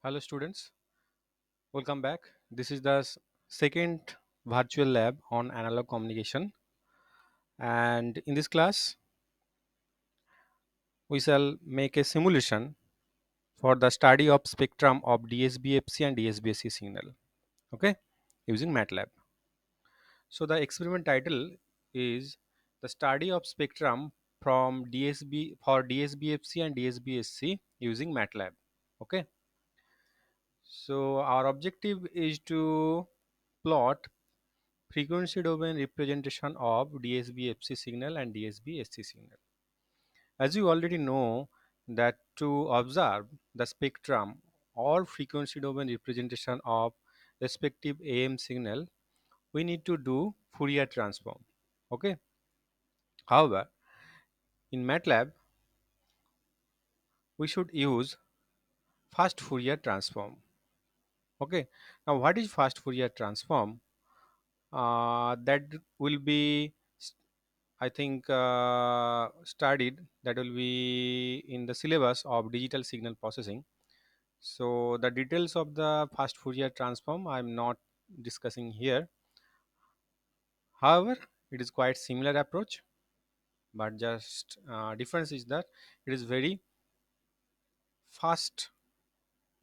Hello students, welcome back. This is the second virtual lab on analog communication, and in this class we shall make a simulation for the study of spectrum of DSBFC and DSBSC signal, okay, using MATLAB. So the experiment title is the study of spectrum from DSB for DSBFC and DSBSC using MATLAB, okay. So our objective is to plot frequency domain representation of DSB-FC signal and DSB-SC signal. As you already know that to observe the spectrum or frequency domain representation of respective AM signal, we need to do Fourier transform. Okay. However, in MATLAB, we should use fast Fourier transform. Okay. Now, what is fast Fourier transform? That will be I think studied that will be in the syllabus of digital signal processing. So the details of the fast Fourier transform I am not discussing here. However, it is quite similar approach, but just difference is that it is very fast,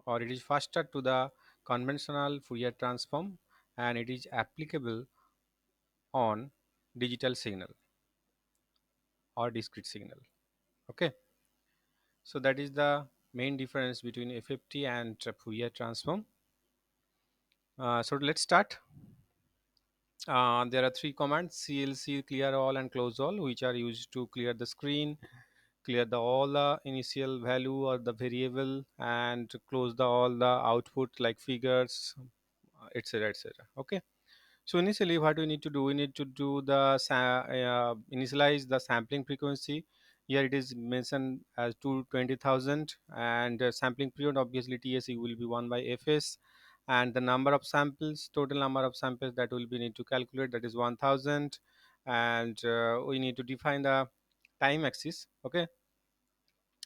or it is faster to the conventional Fourier transform, and it is applicable on digital signal or discrete signal. Okay. So that is the main difference between FFT and Fourier transform. So let's start. There are three commands: CLC, clear all, and close all, which are used to clear the screen, clear the all the initial value or the variable, and to close the all the output like figures, etc., etc. Okay. So initially, what we need to do, we need to do the initialize the sampling frequency. Here it is mentioned as 220,000, and sampling period obviously TSE will be 1 by Fs, and the number of samples, total number of samples that will be need to calculate, that is 1000, and we need to define the time axis. Okay,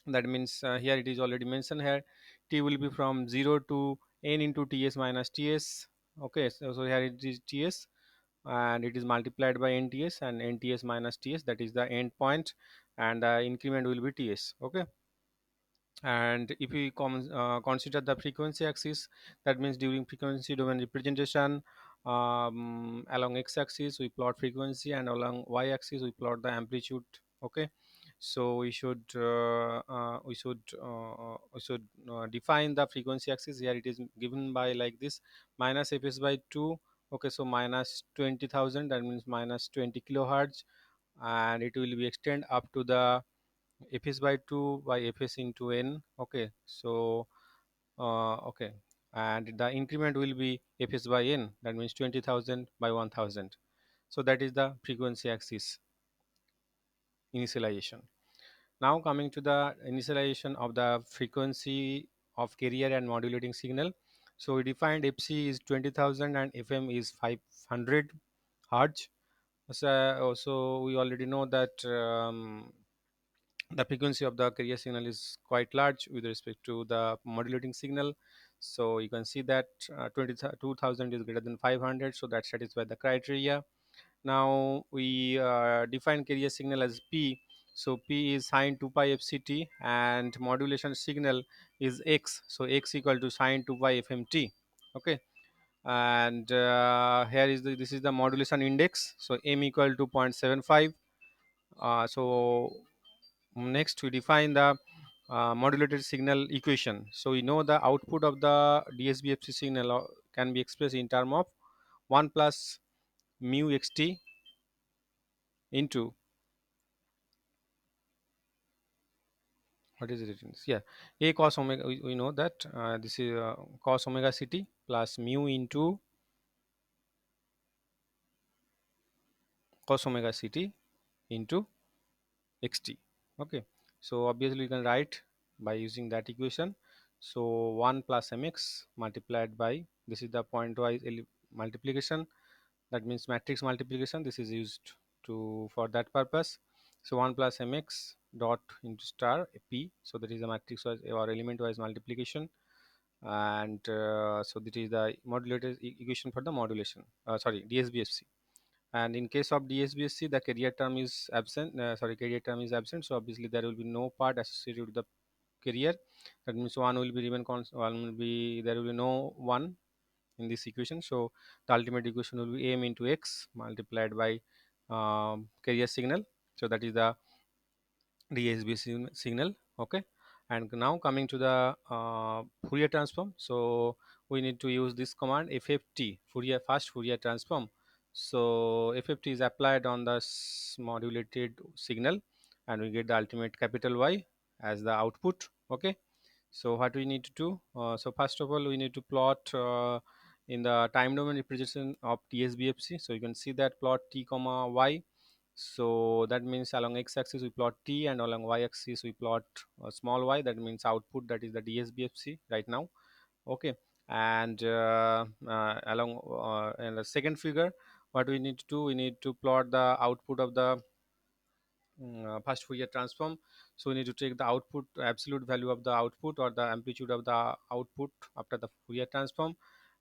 that means here it is already mentioned here, t will be from 0 to n into ts minus ts. Okay, so here it is ts, and it is multiplied by nts, and nts minus ts, that is the end point, and the increment will be ts. Okay, and if we consider the frequency axis, that means during frequency domain representation, along x-axis we plot frequency, and along y-axis we plot the amplitude. Okay, so we should define the frequency axis. Here it is given by like this: minus fs by 2. Okay, so minus 20,000, that means minus 20 kilohertz, and it will be extend up to the fs by 2 by fs into n. Okay, so okay, and the increment will be fs by n, that means 20,000 by 1000. So that is the frequency axis initialization. Now coming to the initialization of the frequency of carrier and modulating signal. So we defined fc is 20,000 and fm is 500 hertz. So we already know that the frequency of the carrier signal is quite large with respect to the modulating signal. So you can see that 22,000 is greater than 500, so that satisfies the criteria. Now we define carrier signal as p. So p is sine 2 pi fct, and modulation signal is x, so x equal to sine 2 pi fmt. Okay, and here is this is the modulation index, so m equal to 0.75. So next we define the modulated signal equation. So we know the output of the DSBFC signal can be expressed in term of 1 plus mu xt into, what is it? Yeah, a cos omega. We know that this is cos omega ct plus mu into cos omega ct into xt. Okay, so obviously you can write by using that equation. So 1 plus mx multiplied by, this is the pointwise multiplication, that means matrix multiplication, this is used to for that purpose. So 1 plus mx dot into star p, so that is a matrix wise or element wise multiplication, and so this is the modulator equation for the modulation, sorry, DSBFC. And in case of DSBSC, the carrier term is absent, carrier term is absent, so obviously there will be no part associated with the carrier. That means one will be remain constant, one will be, there will be no one in this equation. So the ultimate equation will be m into x multiplied by carrier signal. So that is the DSB signal. Okay, and now coming to the Fourier transform. So we need to use this command FFT, Fourier fast Fourier transform. So FFT is applied on the modulated signal, and we get the ultimate capital Y as the output. Okay, so what we need to do, so first of all we need to plot in the time domain representation of DSBFC. So you can see that plot t comma y. So that means along x-axis we plot t, and along y-axis we plot small y. That means output, that is the DSBFC right now. Okay, and along in the second figure, what we need to do, we need to plot the output of the first Fourier transform. So we need to take the output, absolute value of the output, or the amplitude of the output after the Fourier transform,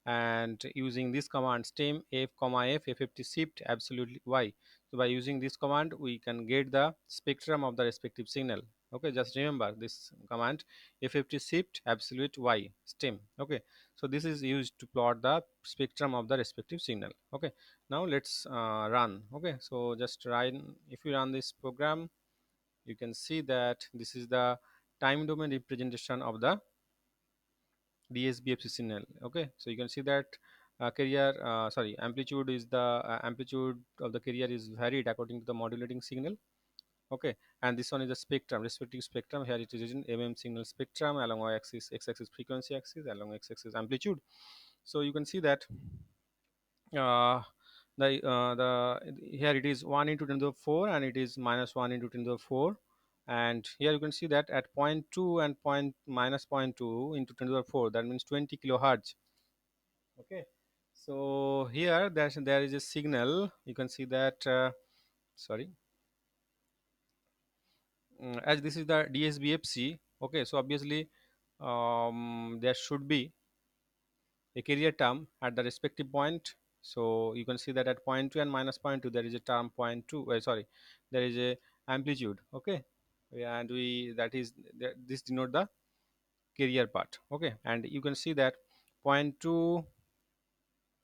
and using this command stem f comma f ff shift absolutely y. So by using this command we can get the spectrum of the respective signal. Okay, just remember this command ff shift absolute y stem. Okay, so this is used to plot the spectrum of the respective signal. Okay, now let's run. Okay, so just run, if you run this program, you can see that this is the time domain representation of the DSBFC signal. Okay, so you can see that carrier sorry amplitude is the amplitude of the carrier is varied according to the modulating signal. Okay, and this one is the spectrum, respective spectrum. Here it is using signal spectrum along y-axis, x-axis frequency axis, along x-axis amplitude. So you can see that uh, the here it is 1 into 10 to the 4, and it is minus 1 into 10 to the 4. And here you can see that at point 2 and point minus point 2 into 10 to the 4, that means 20 kilohertz. Okay, so here there is a signal, you can see that sorry, as this is the DSBFC. Okay, so obviously there should be a carrier term at the respective point. So you can see that at point 2 and minus point 2 there is a term point 2, sorry, there is a amplitude. Okay, yeah, and we, that is this denote the carrier part. Okay, and you can see that point 2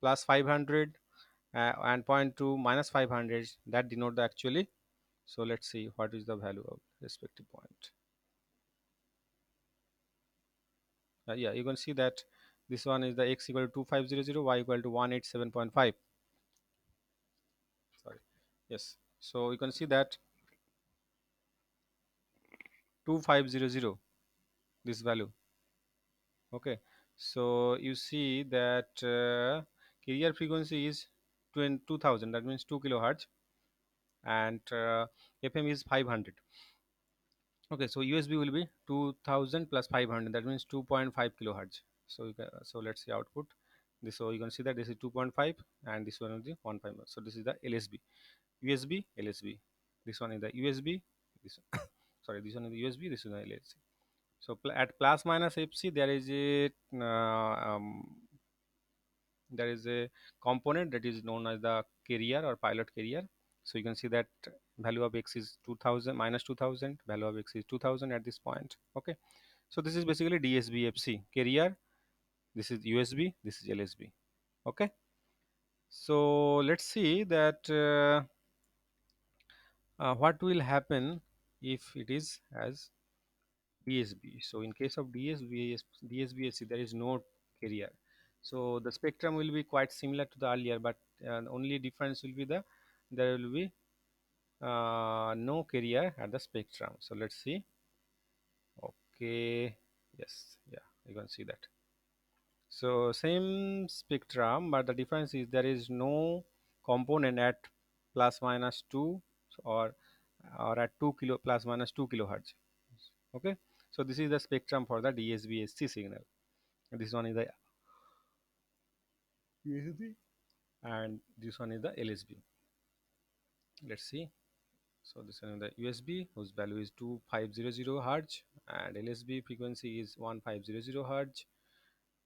plus 500 and point 2 minus 500, that denote the actually. So let's see what is the value of respective point. Yeah, you can see that this one is the x equal to 2500, y equal to 187.5. Sorry, yes, so you can see that 2500, this value. Okay, so you see that carrier frequency is 2000, that means 2 kilohertz, and FM is 500. Okay, so USB will be 2000 plus 500, that means 2.5 kilohertz. So so let's see output this. So you can see that this is 2.5, and this one is the 1.5. So this is the LSB, USB, LSB. This one is the USB, this sorry, this one is the USB, this is the LSB. So at plus minus FC there is a component that is known as the carrier or pilot carrier. So you can see that value of x is 2000 minus 2000, value of x is 2000 at this point. Okay, so this is basically DSBFC carrier, this is USB, this is LSB. Okay, so let's see that what will happen if it is as DSB. So in case of DSBSC, there is no carrier. So the spectrum will be quite similar to the earlier, but the only difference will be there will be no carrier at the spectrum. So let's see. Okay, yes, yeah, you can see that. So same spectrum, but the difference is there is no component at plus minus 2, or at 2 kilo plus minus 2 kilohertz. Okay, so this is the spectrum for the DSBSC signal. This one is the USB, and this one is the LSB. Let's see. So this one is the USB, whose value is 2500 hertz, and LSB frequency is 1500 hertz.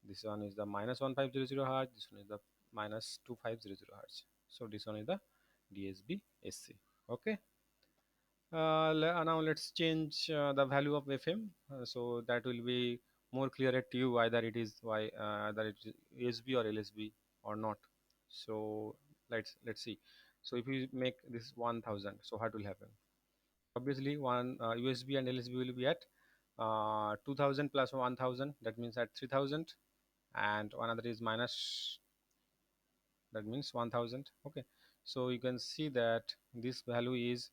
This one is the minus 1500 hertz. This one is the minus 2500 hertz. So this one is the DSB SC. Okay. Now let's change the value of FM, so that will be more clearer to you either it is either it is USB or LSB or not. So let's see. So if we make this 1000, so what will happen? Obviously, one USB and LSB will be at 2000 plus 1000. That means at 3000, and another is minus. That means 1000. Okay. So you can see that this value is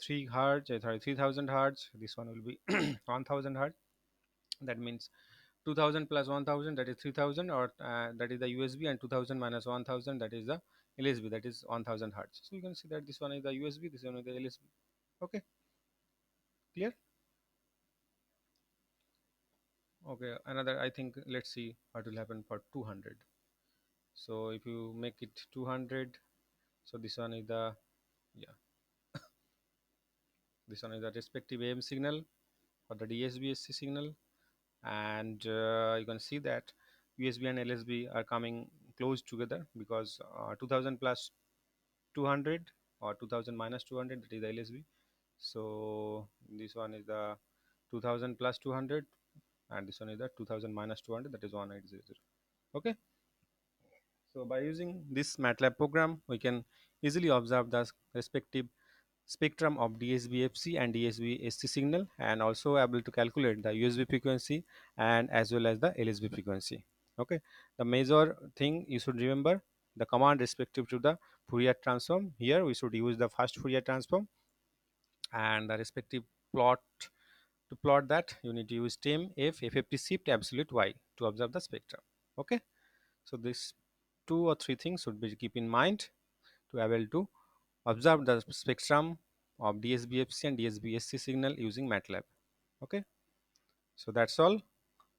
3 hertz, sorry, 3000 hertz. This one will be 1000 hertz. That means 2000 plus 1000, that is 3000, or that is the USB, and 2000 minus 1000, that is the LSB, that is 1000 hertz. So you can see that this one is the USB, this one is the LSB. Okay, clear? Okay, another, I think, let's see what will happen for 200. So if you make it 200, so this one is the, yeah, this one is the respective AM signal for the DSB-SC signal, and you can see that USB and LSB are coming close together because 2000 plus 200 or 2000 minus 200, that is the LSB. So this one is the 2000 plus 200, and this one is the 2000 minus 200, that is 1800. Okay. So by using this MATLAB program, we can easily observe the respective spectrum of DSB-FC and DSB-SC signal, and also able to calculate the USB frequency and as well as the LSB frequency. Okay, the major thing you should remember, the command respective to the Fourier transform. Here we should use the first Fourier transform, and the respective plot. To plot that, you need to use stem f FFT shift absolute y to observe the spectrum. Okay, so this two or three things should be keep in mind to able to observe the spectrum of DSB-FC and DSB-SC signal using MATLAB. Okay, so that's all.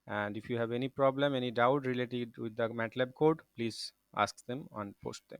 And if you have any problem, any doubt related with the MATLAB code, please ask them and post them.